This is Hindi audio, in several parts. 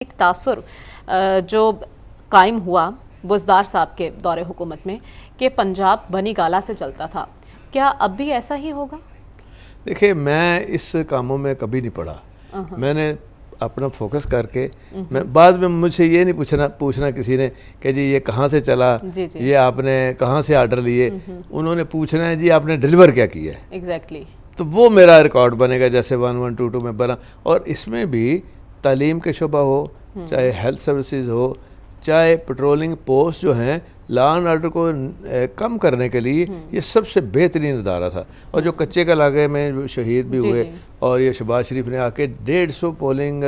एक तासुर जो कायम हुआ बुज़दार साहब के दौरे हुकूमत में कि पंजाब बनी गाला से चलता था, क्या अब भी ऐसा ही होगा? देखिए, मैं इस कामों में कभी नहीं पड़ा। मैंने अपना फोकस करके मैं बाद में मुझसे ये नहीं पूछना किसी ने कि जी ये कहाँ से चला, ये आपने कहाँ से आर्डर लिए। उन्होंने पूछना है जी आपने डिलीवर क्या किया है। एग्जैक्टली। तो वो मेरा रिकॉर्ड बनेगा जैसे 1122 में बना। और इसमें भी तालीम के शुबा हो, चाहे हेल्थ सर्विसेज हो, चाहे पेट्रोलिंग पोस्ट जो हैं, लॉ एंड ऑर्डर को कम करने के लिए ये सबसे बेहतरीन इदारा था। और जो कच्चे का इलाके में शहीद भी हुए और ये शहबाज शरीफ ने आके 150 पोलिंग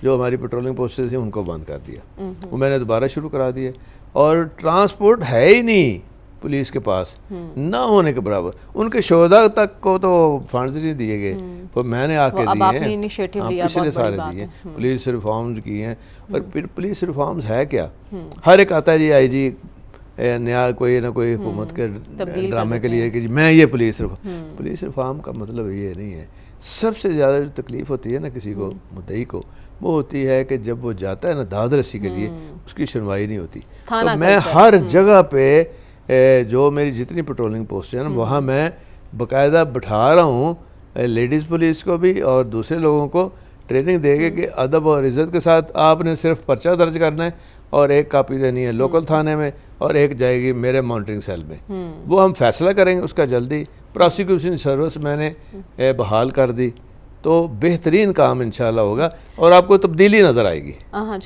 जो हमारी पेट्रोलिंग पोस्टेज थी उनको बंद कर दिया, वो मैंने दोबारा शुरू करा दिया। और ट्रांसपोर्ट है ही नहीं पुलिस के पास, ना होने के बराबर। उनके शोधा तक को तो फंड्स नहीं दिए गए, तो मैंने आके दिए हैं, पिछले सारे दिए हैं। पुलिस रिफॉर्म्स किए हैं। और फिर पुलिस रिफॉर्म्स है क्या, हर एक आता है जी आईजी नया कोई ना कोई हुकूमत के ड्रामे के लिए कि जी मैं ये पुलिस रिफॉर्म का मतलब ये नहीं है। सबसे ज़्यादा जो तकलीफ़ होती है ना किसी को, मुद्दई को, वो होती है कि जब वो जाता है ना दाद रसी के लिए, उसकी सुनवाई नहीं होती। तो मैं हर जगह पे जो मेरी जितनी पेट्रोलिंग पोस्ट है ना, वहाँ मैं बाकायदा बैठा रहा हूँ लेडीज़ पुलिस को भी और दूसरे लोगों को ट्रेनिंग देंगे कि अदब और इज़्ज़त के साथ आपने सिर्फ पर्चा दर्ज करना है और एक कापी देनी है लोकल थाने में और एक जाएगी मेरे मॉनिटरिंग सेल में। वो हम फैसला करेंगे उसका जल्दी। प्रोसिक्यूशन सर्विस मैंने बहाल कर दी, तो बेहतरीन काम इंशाल्लाह होगा और आपको तब्दीली नज़र आएगी।